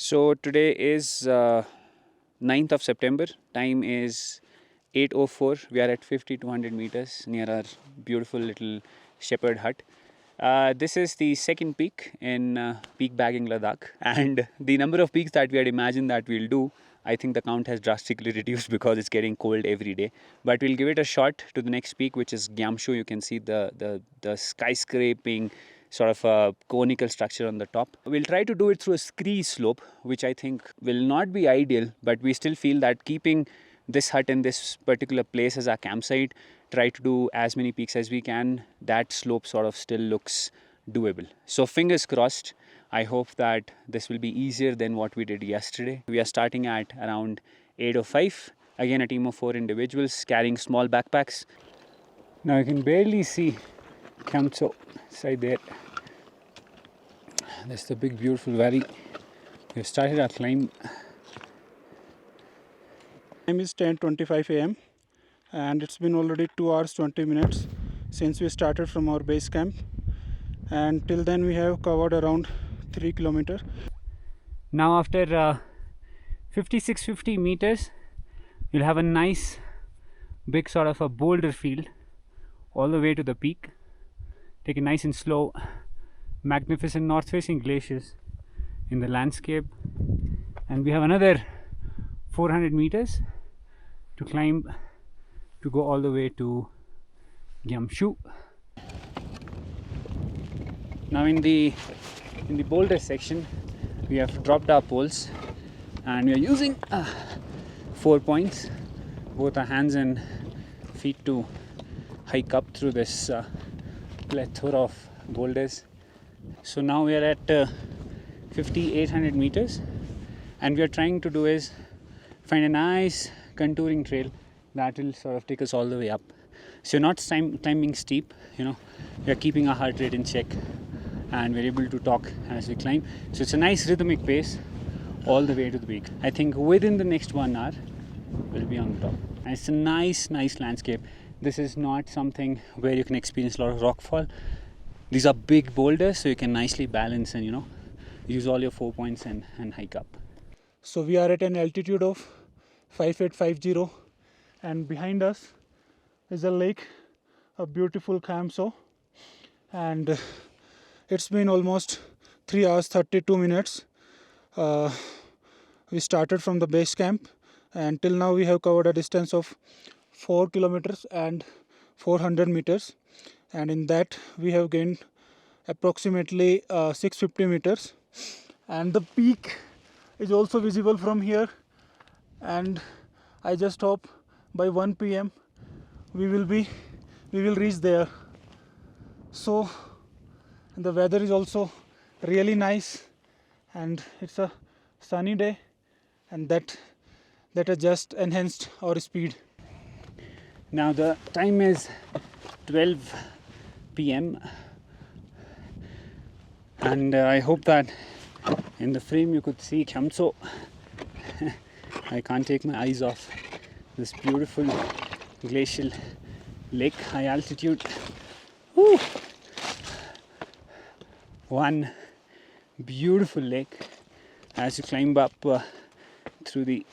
So today is 9th of September. Time is 8:04. We are at 5,200 meters near our beautiful little shepherd hut. This is the second peak in Peakbagging Ladakh, and the number of peaks that we had imagined that we'll do, I think the count has drastically reduced because it's getting cold every day. But we'll give it a shot to the next peak, which is Gyamshu. You can see the skyscraping sort of a conical structure on the top. We'll try to do it through a scree slope, which I think will not be ideal, but we still feel that keeping this hut in this particular place as our campsite, try to do as many peaks as we can, that slope sort of still looks doable. So fingers crossed. I hope that this will be easier than what we did yesterday. We are starting at around 8:05. Again, a team of 4 individuals carrying small backpacks. Now you can barely see Gyamshu side there. That's the big beautiful valley. We've started our climb. Time is 10:25 a.m. and it's been already 2 hours 20 minutes since we started from our base camp, and till then we have covered around 3 kilometers. Now after 5650 meters, you'll have a nice big sort of a boulder field all the way to the peak. Take it nice and slow. Magnificent north facing glaciers in the landscape, and we have another 400 meters to climb to go all the way to Gyamshu. Now in the boulder section, we have dropped our poles and we are using 4 points, both our hands and feet, to hike up through this plethora of boulders. So now we are at 5,800 meters, and we are trying to do is find a nice contouring trail that will sort of take us all the way up. So you're not climbing steep, we are keeping our heart rate in check and we're able to talk as we climb. So it's a nice rhythmic pace all the way to the peak. I think within the next 1 hour we'll be on the top, and it's a nice landscape. This is not something where you can experience a lot of rockfall. These are big boulders, so you can nicely balance and use all your 4 points and hike up. So we are at an altitude of 5850, and behind us is a lake, a beautiful Gyamshu, and it's been almost 3 hours 32 minutes. We started from the base camp, and till now we have covered a distance of 4 kilometers and 400 meters, and in that we have gained approximately 650 meters, and the peak is also visible from here, and I just hope by 1 p.m. we will reach there. So the weather is also really nice, and it's a sunny day, and that has just enhanced our speed. Now the time is 12 p.m. and I hope that in the frame you could see Gyamshu. I can't take my eyes off this beautiful glacial lake, high altitude. Woo! One beautiful lake as you climb up through the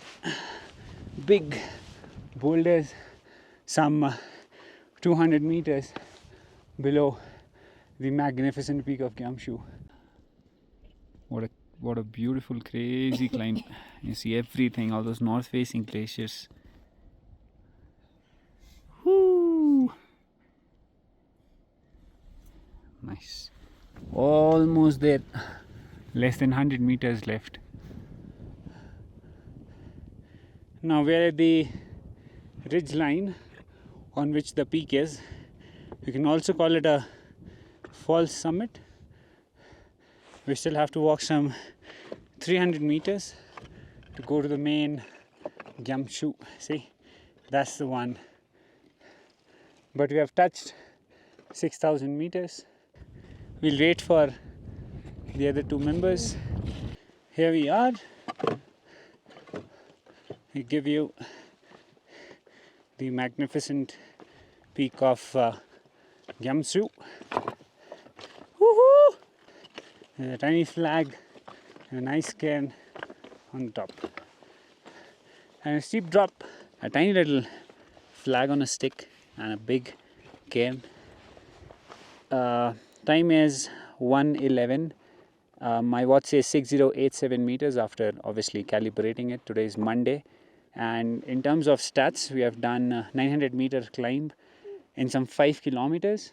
big boulders, some 200 meters below the magnificent peak of Gyamshu. What a beautiful, crazy climb. You see everything, all those north facing glaciers. Woo! Nice. Almost there. Less than 100 meters left. Now we're at the ridge line on which the peak is. You can also call it a false summit. We still have to walk some 300 meters to go to the main Gyamshu. See, that's the one. But we have touched 6,000 meters. We'll wait for the other 2 members. Here we are. We give you the magnificent peak of Gyamshu. Woohoo! There's a tiny flag and a nice cairn on the top. And a steep drop, a tiny little flag on a stick, and a big cairn. Time is 1:11. My watch says 6087 meters after obviously calibrating it. Today is Monday, and in terms of stats, we have done 900 meter climb in some 5 kilometers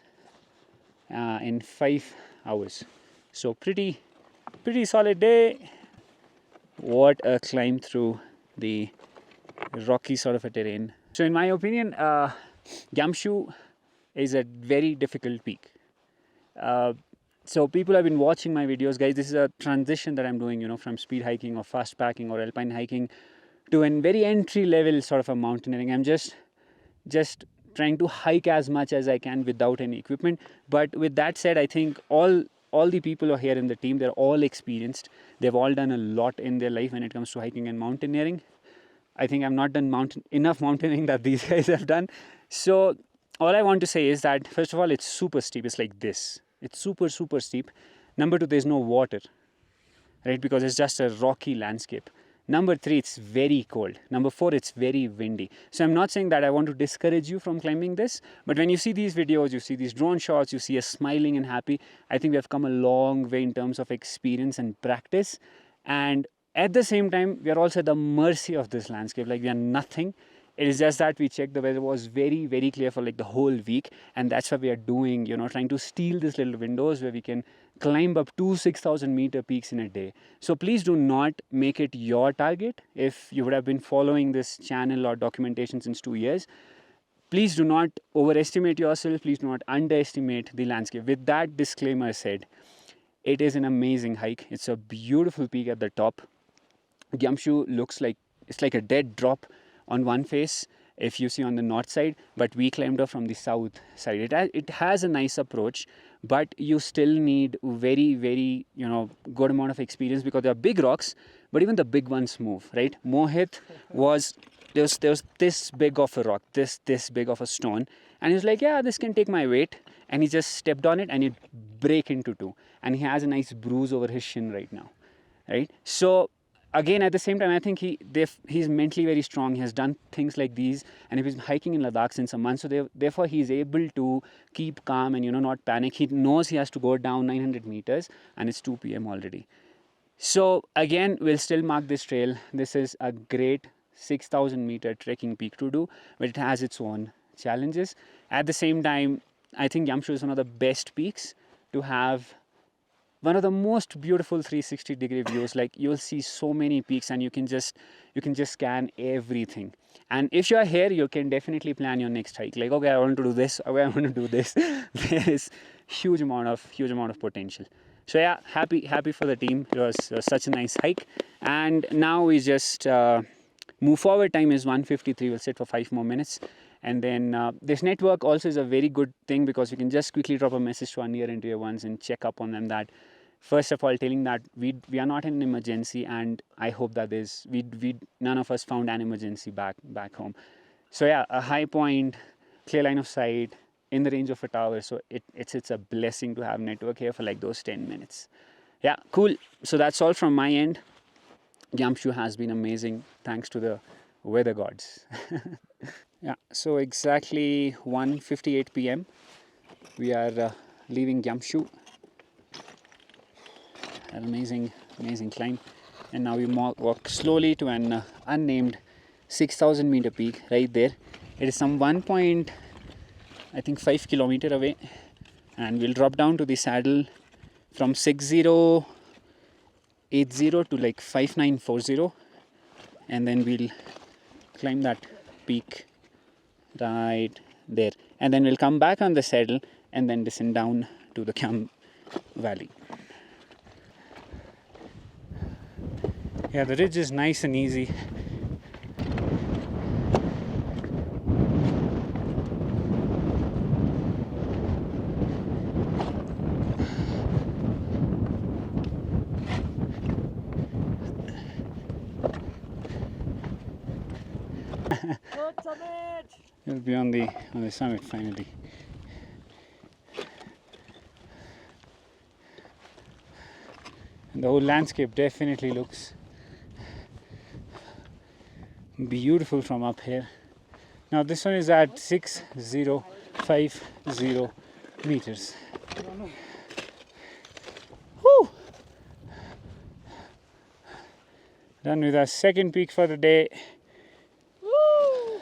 in 5 hours. So pretty solid day. What a climb through the rocky sort of a terrain. So in my opinion, Gyamshu is a very difficult peak. So people have been watching my videos, guys. This is a transition that I'm doing, you know, from speed hiking or fast packing or alpine hiking to a very entry level sort of a mountaineering. I'm just trying to hike as much as I can without any equipment. But with that said, I think all the people who are here in the team, they're all experienced. They've all done a lot in their life when it comes to hiking and mountaineering. I think I've not done enough mountaineering that these guys have done. So all I want to say is that, first of all, it's super steep. It's like this. It's super steep. Number two, there's no water, right? Because it's just a rocky landscape. Number three, it's very cold. Number four, it's very windy. So I'm not saying that I want to discourage you from climbing this, but when you see these videos, you see these drone shots, you see us smiling and happy, I think we have come a long way in terms of experience and practice. And at the same time, we are also at the mercy of this landscape. Like, we are nothing. It is just that we checked, the weather was very clear for like the whole week, and that's what we are doing, you know, trying to steal these little windows where we can climb up to 6,000 meter peaks in a day. So please do not make it your target. If you would have been following this channel or documentation since 2 years, please do not overestimate yourself. Please do not underestimate the landscape. With that disclaimer said, it is an amazing hike. It's a beautiful peak at the top. Gyamshu looks like it's like a dead drop on one face if you see on the north side, but we climbed up from the south side. It has a nice approach, but you still need very you know, good amount of experience, because there are big rocks, but even the big ones move, right? Mohit was there was this big of a rock, this big of a stone, and he was like, yeah, this can take my weight, and he just stepped on it and it break into two, and he has a nice bruise over his shin right now, right? So again, at the same time, I think he's mentally very strong. He has done things like these, and he's been hiking in Ladakh since a month. So therefore, he's able to keep calm and, you know, not panic. He knows he has to go down 900 meters, and it's 2 p.m. already. So again, we'll still mark this trail. This is a great 6,000 meter trekking peak to do, but it has its own challenges. At the same time, I think Gyamshu is one of the best peaks to have one of the most beautiful 360-degree views. Like, you'll see so many peaks, and you can just scan everything. And if you are here, you can definitely plan your next hike. Like, okay, I want to do this. Okay, I want to do this. There is huge amount of potential. So yeah, happy for the team. It was such a nice hike. And now we just move forward. Time is 1:53. We'll sit for 5 more minutes. And then this network also is a very good thing, because you can just quickly drop a message to our near and dear ones and check up on them, that first of all, telling that we are not in an emergency, and I hope that none of us found an emergency back home. So yeah, a high point, clear line of sight, in the range of a tower. So it's a blessing to have network here for like those 10 minutes. Yeah, cool. So that's all from my end. Gyamshu has been amazing, thanks to the weather gods. Yeah, so exactly 1:58 p.m. we are leaving Gyamshu. An amazing climb, and now we walk slowly to an unnamed 6,000 meter peak right there. It is some 1.5 kilometer away, and we'll drop down to the saddle from 6080 to like 5940, and then we'll climb that peak right there, and then we'll come back on the saddle and then descend down to the Kyam Valley. Yeah, the ridge is nice and easy. We'll be on the summit finally. And the whole landscape definitely looks Beautiful from up here. Now this one is at 6050 meters. Woo! Done with our second peak for the day. Woo!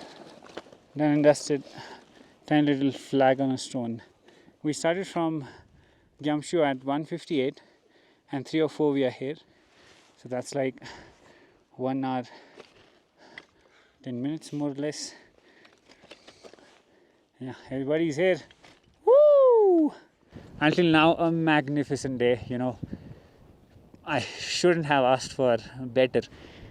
Done and dusted. Tiny little flag on a stone. We started from Gyamshu at 1:58 and 3:04 we are here. So that's like 1 hour 10 minutes more or less. Yeah, everybody's here. Woo! Until now, a magnificent day. You know, I shouldn't have asked for better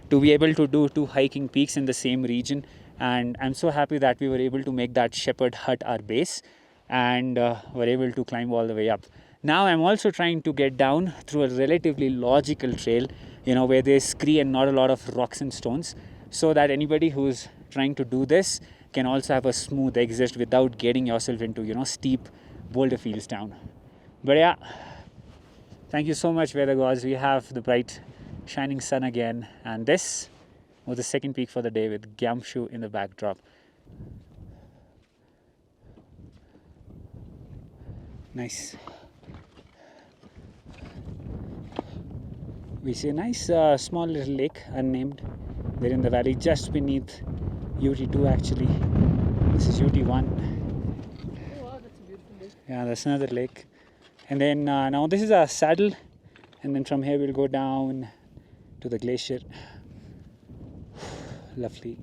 to be able to do 2 hiking peaks in the same region, and I'm so happy that we were able to make that shepherd hut our base and were able to climb all the way up. Now I'm also trying to get down through a relatively logical trail, you know, where there's scree and not a lot of rocks and stones, so that anybody who's trying to do this can also have a smooth exit without getting yourself into, you know, steep boulder fields down. But yeah, thank you so much, weather gods. We have the bright shining sun again, and this was the second peak for the day with Gyamshu in the backdrop. Nice. We see a nice small little lake, unnamed. They're in the valley just beneath UT2 actually. This is UT1. Oh wow, that's a beautiful lake. Yeah, that's another lake. And then now this is our saddle, and then from here we'll go down to the glacier. Lovely.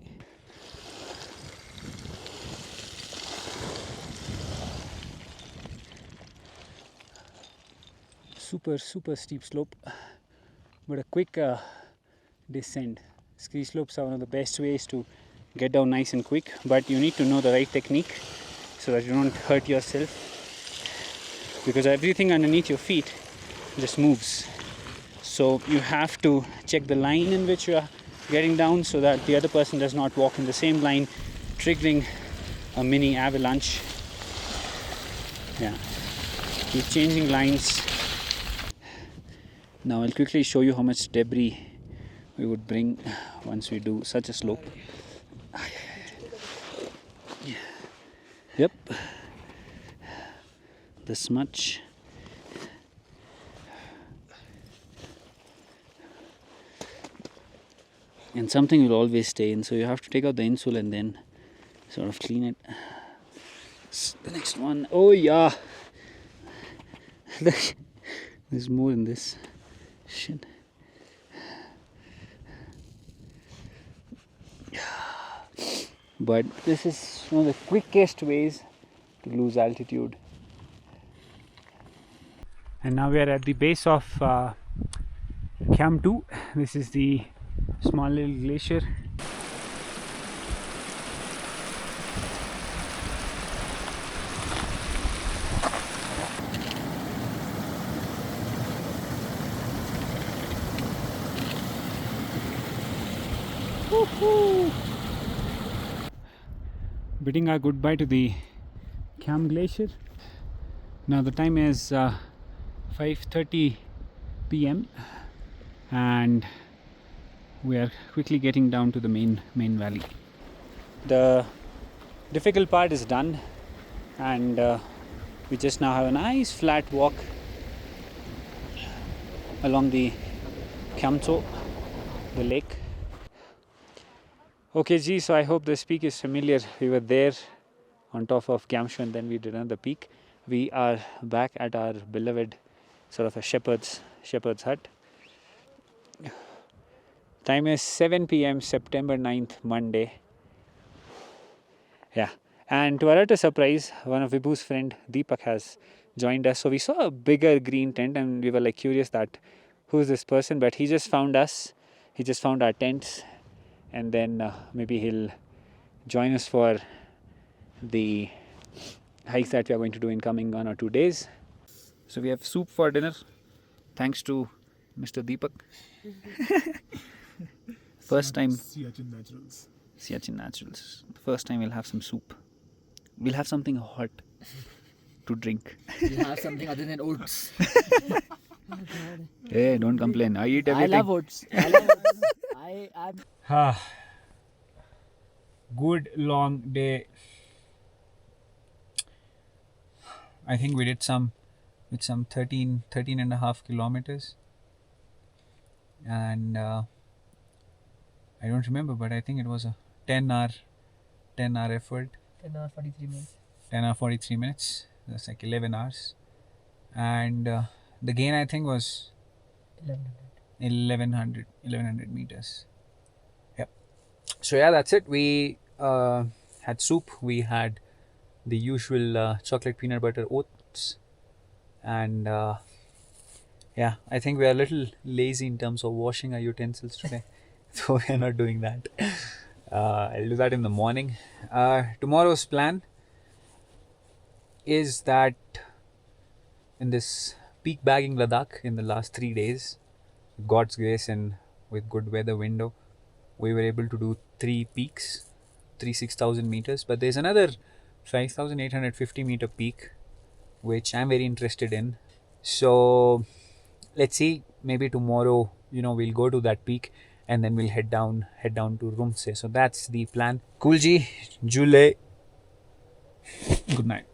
Super steep slope, but a quick descent. Ski slopes are one of the best ways to get down nice and quick, but you need to know the right technique so that you don't hurt yourself, because everything underneath your feet just moves. So you have to check the line in which you are getting down so that the other person does not walk in the same line, triggering a mini avalanche. Yeah, keep changing lines. Now I'll quickly show you how much debris we would bring once we do such a slope. Yep, this much. And something will always stay in, so you have to take out the insole and then sort of clean it. The next one, oh yeah, there's more in this shit. But this is one of the quickest ways to lose altitude. And now we are at the base of Camp 2. This is the small little glacier. Woohoo! Bidding our goodbye to the Cam Glacier. Now the time is 5:30 p.m. and we are quickly getting down to the main valley. The difficult part is done, and we just now have a nice flat walk along the Kyamcho, the lake. Okay, G, so I hope this peak is familiar. We were there on top of Gyamshu and then we did another peak. We are back at our beloved sort of a shepherd's hut. Time is 7 p.m. September 9th, Monday. Yeah, and to our utter surprise, one of Vibhu's friend Deepak has joined us. So we saw a bigger green tent and we were like curious that who's this person, but he just found us. He just found our tents, and then maybe he'll join us for the hikes that we are going to do in coming 1 or 2 days. So we have soup for dinner, thanks to Mr. Deepak. First time. Siachen Naturals. Siachen Naturals. The first time we'll have some soup. We'll have something hot to drink. You have something other than oats. Hey, don't complain. I eat everything. I love oats. I'm good long day. I think we did some 13 and a half kilometers, and I don't remember, but I think it was a 10 hour effort. 10 hours 43 minutes. 10 hour 43 minutes. That's like 11 hours. And the gain I think was 1100. 1100 meters. Yep. So yeah, that's it. We had soup. We had the usual chocolate peanut butter oats, and yeah, I think we are a little lazy in terms of washing our utensils today, so we are not doing that. I'll do that in the morning. Tomorrow's plan is that in this Peakbagging Ladakh, in the last 3 days, with God's grace and with good weather window, we were able to do 3 peaks, 6,000 meters. But there's another 5,850 meter peak which I'm very interested in. So let's see. Maybe tomorrow, we'll go to that peak and then we'll head down to Rumse. So that's the plan. Coolji, Jule. Good night.